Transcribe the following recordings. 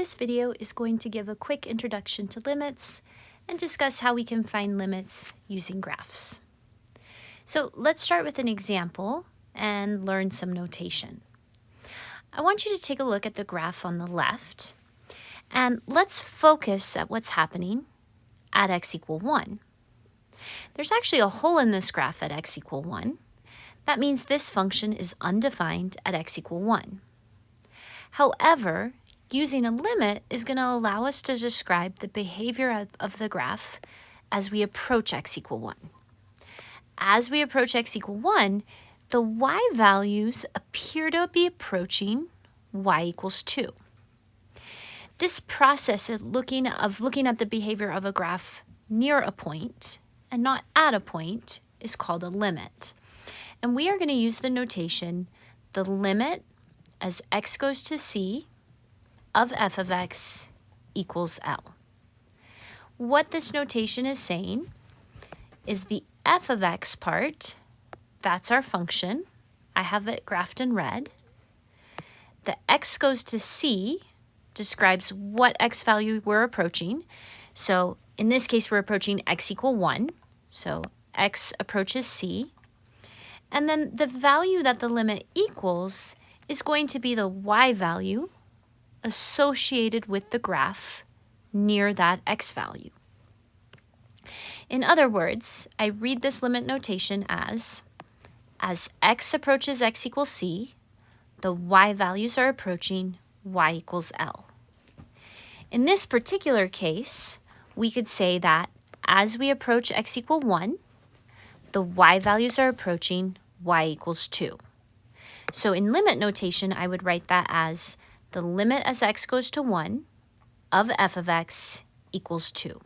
This video is going to give a quick introduction to limits and discuss how we can find limits using graphs. So let's start with an example and learn some notation. I want you to take a look at the graph on the left, and let's focus at what's happening at x equal 1. There's actually a hole in this graph at x equal 1. That means this function is undefined at x equal 1. However, using a limit is going to allow us to describe the behavior of the graph as we approach x equal 1. As we approach x equal 1, the y values appear to be approaching y equals 2. This process of looking at the behavior of a graph near a point and not at a point is called a limit. And we are going to use the notation the limit as x goes to c of f of x equals L. What this notation is saying is the f of x part, that's our function. I have it graphed in red. The x goes to c describes what x value we're approaching. So in this case, we're approaching x equal 1. So x approaches c. And then the value that the limit equals is going to be the y value associated with the graph near that x value. In other words, I read this limit notation as x approaches x equals c, the y values are approaching y equals L. In this particular case, we could say that as we approach x equal 1, the y values are approaching y equals 2. So in limit notation, I would write that as the limit as x goes to 1 of f of x equals 2.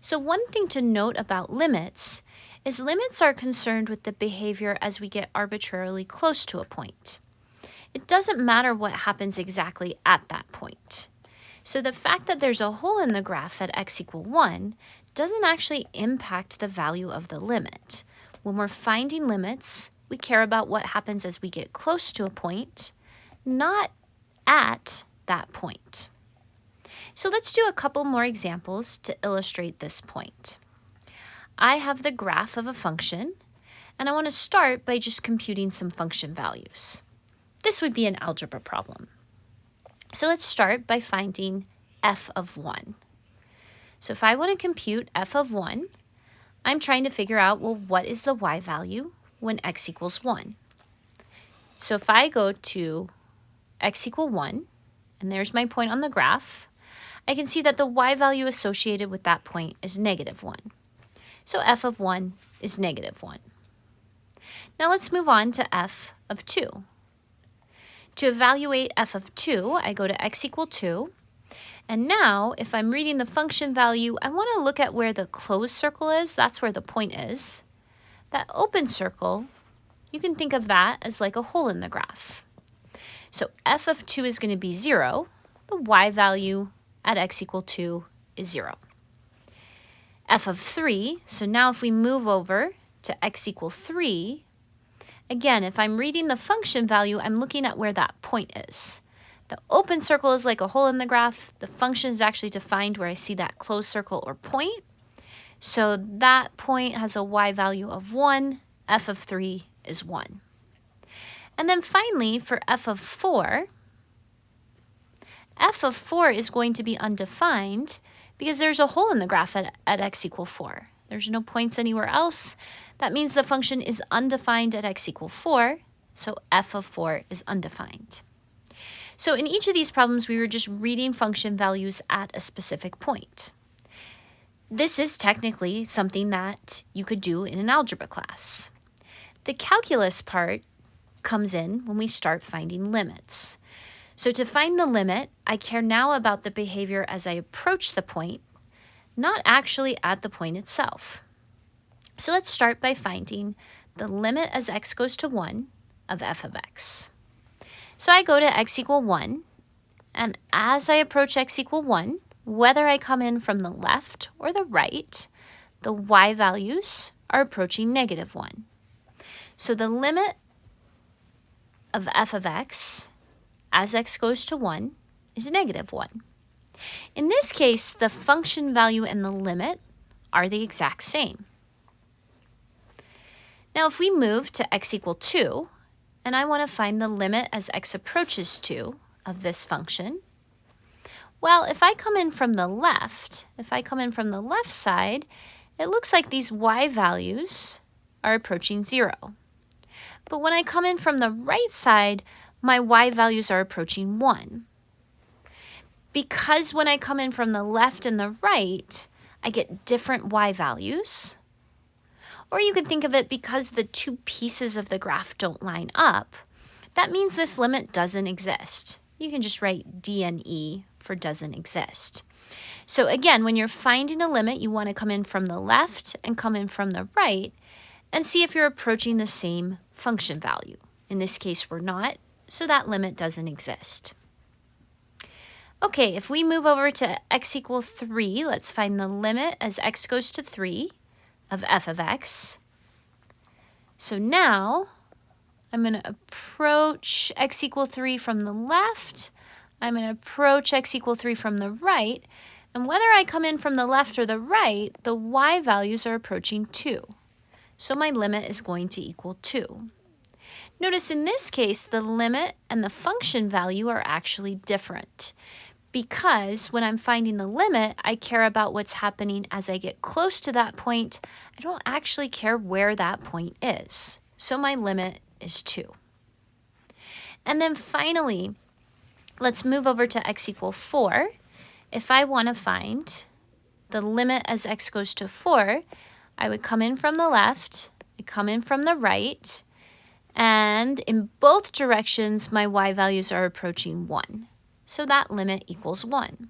So one thing to note about limits is limits are concerned with the behavior as we get arbitrarily close to a point. It doesn't matter what happens exactly at that point. So the fact that there's a hole in the graph at x equal 1 doesn't actually impact the value of the limit. When we're finding limits, we care about what happens as we get close to a point, not at that point. So let's do a couple more examples to illustrate this point. I have the graph of a function, and I want to start by just computing some function values. This would be an algebra problem. So let's start by finding f of 1. So if I want to compute f of 1, I'm trying to figure out, well, what is the y value when x equals 1? So if I go to x equal 1, and there's my point on the graph, I can see that the y value associated with that point is negative 1. So f of 1 is negative 1. Now let's move on to f of 2. To evaluate f of 2, I go to x equal 2. And now, if I'm reading the function value, I want to look at where the closed circle is. That's where the point is. That open circle, you can think of that as like a hole in the graph. So f of 2 is going to be 0. The y value at x equal 2 is 0. F of 3, so now if we move over to x equal 3, again, if I'm reading the function value, I'm looking at where that point is. The open circle is like a hole in the graph. The function is actually defined where I see that closed circle or point. So that point has a y value of 1. F of 3 is 1. And then finally, for f of 4 is going to be undefined because there's a hole in the graph at x equal 4. There's no points anywhere else. That means the function is undefined at x equal 4, so f of 4 is undefined. So in each of these problems, we were just reading function values at a specific point. This is technically something that you could do in an algebra class. The calculus part comes in when we start finding limits. So to find the limit, I care now about the behavior as I approach the point, not actually at the point itself. So let's start by finding the limit as x goes to 1 of f of x. So I go to x equal 1, and as I approach x equal 1, whether I come in from the left or the right, the y values are approaching negative 1. So the limit of f of x as x goes to 1 is negative 1. In this case, the function value and the limit are the exact same. Now, if we move to x equal 2, and I want to find the limit as x approaches 2 of this function, well, if I come in from the left, side, it looks like these y values are approaching 0. But when I come in from the right side, my y values are approaching 1. Because when I come in from the left and the right, I get different y values. Or you could think of it because the two pieces of the graph don't line up, that means this limit doesn't exist. You can just write D and E for doesn't exist. So again, when you're finding a limit, you want to come in from the left and come in from the right and see if you're approaching the same function value. In this case, we're not, so that limit doesn't exist. Okay, if we move over to x equal 3, let's find the limit as x goes to 3 of f of x. So now I'm going to approach x equal 3 from the left. I'm going to approach x equal 3 from the right. And whether I come in from the left or the right, the y values are approaching 2. So my limit is going to equal 2. Notice in this case, the limit and the function value are actually different. Because when I'm finding the limit, I care about what's happening as I get close to that point. I don't actually care where that point is. So my limit is 2. And then finally, let's move over to x equal 4. If I want to find the limit as x goes to 4, I would come in from the left, I come in from the right, and in both directions, my y values are approaching 1. So that limit equals 1.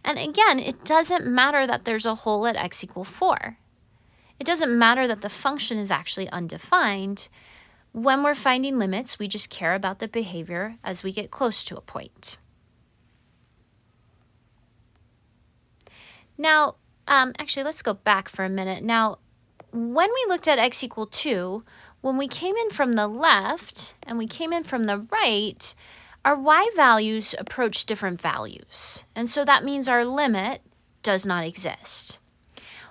And again, it doesn't matter that there's a hole at x equal 4. It doesn't matter that the function is actually undefined. When we're finding limits, we just care about the behavior as we get close to a point. Now, actually, let's go back for a minute. Now, when we looked at x equal 2, when we came in from the left and we came in from the right, our y values approach different values. And so that means our limit does not exist.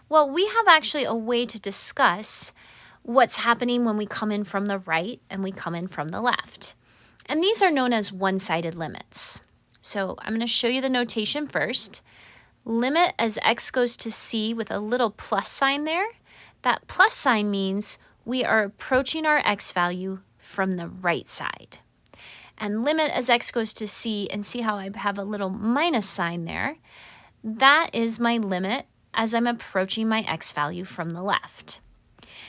Well, we have actually a way to discuss what's happening when we come in from the right and we come in from the left. And these are known as one-sided limits. So I'm going to show you the notation first. Limit as x goes to c with a little plus sign there. That plus sign means we are approaching our x value from the right side. And limit as x goes to c, and see how I have a little minus sign there. That is my limit as I'm approaching my x value from the left.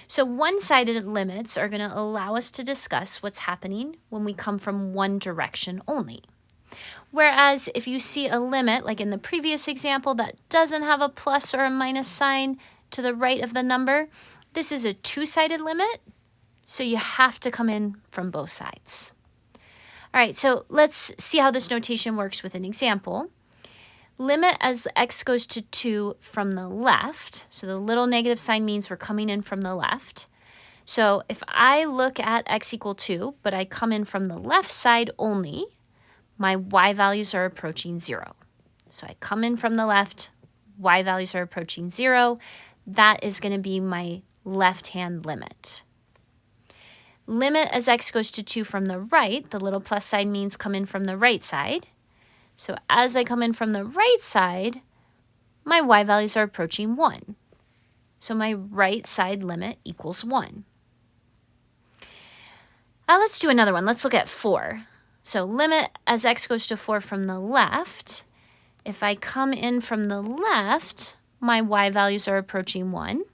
So one-sided limits are going to allow us to discuss what's happening when we come from one direction only. Whereas if you see a limit, like in the previous example, that doesn't have a plus or a minus sign to the right of the number, this is a two-sided limit, so you have to come in from both sides. All right, so let's see how this notation works with an example. Limit as x goes to 2 from the left. So the little negative sign means we're coming in from the left. So if I look at x equal 2, but I come in from the left side only, my y values are approaching 0. So I come in from the left, y values are approaching 0. That is going to be my left-hand limit. Limit as x goes to 2 from the right, the little plus sign means come in from the right side. So as I come in from the right side, my y values are approaching 1. So my right side limit equals 1. Let's do another one. Let's look at 4. So limit as x goes to 4 from the left. If I come in from the left, my y values are approaching 1.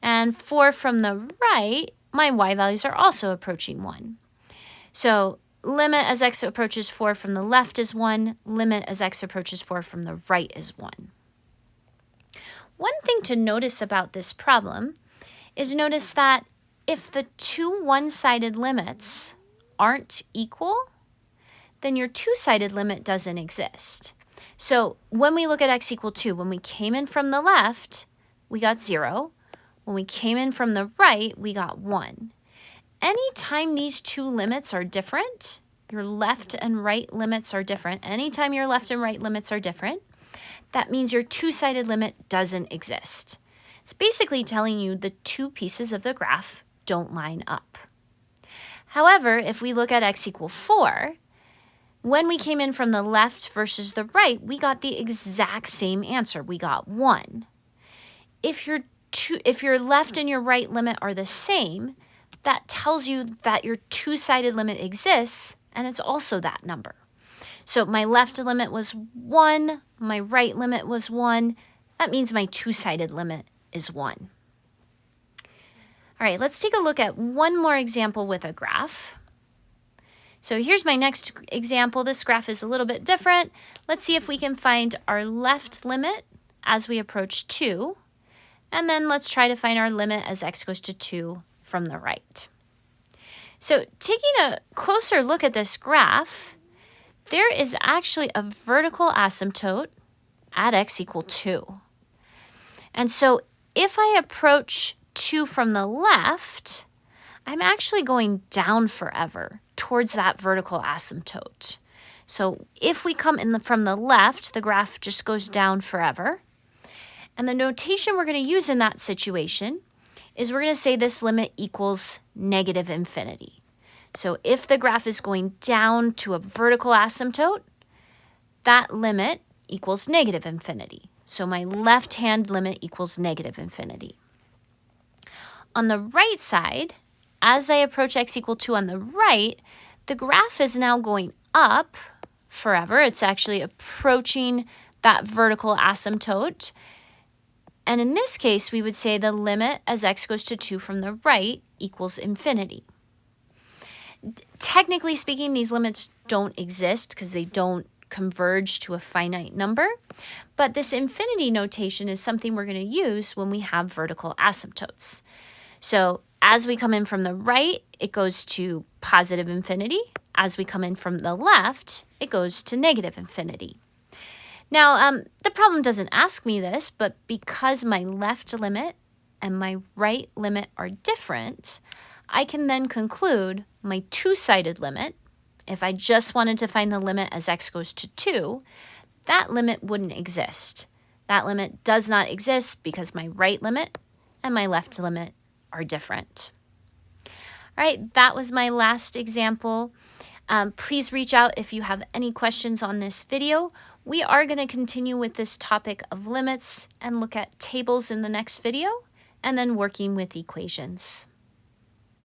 And 4 from the right, my y values are also approaching 1. So limit as x approaches 4 from the left is 1. Limit as x approaches 4 from the right is 1. One thing to notice about this problem is notice that if the two one-sided limits aren't equal, then your two-sided limit doesn't exist. So when we look at x equal 2, when we came in from the left, we got 0. When we came in from the right, we got 1. Anytime these two limits are different, your left and right limits are different, anytime your left and right limits are different, that means your two-sided limit doesn't exist. It's basically telling you the two pieces of the graph don't line up. However, if we look at x equals 4, when we came in from the left versus the right, we got the exact same answer. We got 1. If your left and your right limit are the same, that tells you that your two-sided limit exists, and it's also that number. So my left limit was 1, my right limit was 1. That means my two-sided limit is 1. All right, let's take a look at one more example with a graph. So here's my next example. This graph is a little bit different. Let's see if we can find our left limit as we approach 2. And then let's try to find our limit as x goes to 2 from the right. So taking a closer look at this graph, there is actually a vertical asymptote at x equals 2. And so if I approach 2 from the left, I'm actually going down forever towards that vertical asymptote. So if we come in from the left, the graph just goes down forever. And the notation we're going to use in that situation is we're going to say this limit equals negative infinity. So if the graph is going down to a vertical asymptote, that limit equals negative infinity. So my left-hand limit equals negative infinity. On the right side, as I approach x equals 2 on the right, the graph is now going up forever. It's actually approaching that vertical asymptote. And in this case, we would say the limit as x goes to 2 from the right equals infinity. Technically speaking, these limits don't exist because they don't converge to a finite number. But this infinity notation is something we're going to use when we have vertical asymptotes. So as we come in from the right, it goes to positive infinity. As we come in from the left, it goes to negative infinity. Now, the problem doesn't ask me this, but because my left limit and my right limit are different, I can then conclude my two-sided limit. If I just wanted to find the limit as x goes to 2, that limit wouldn't exist. That limit does not exist because my right limit and my left limit are different. All right, that was my last example. Please reach out if you have any questions on this video. We are going to continue with this topic of limits and look at tables in the next video, and then working with equations.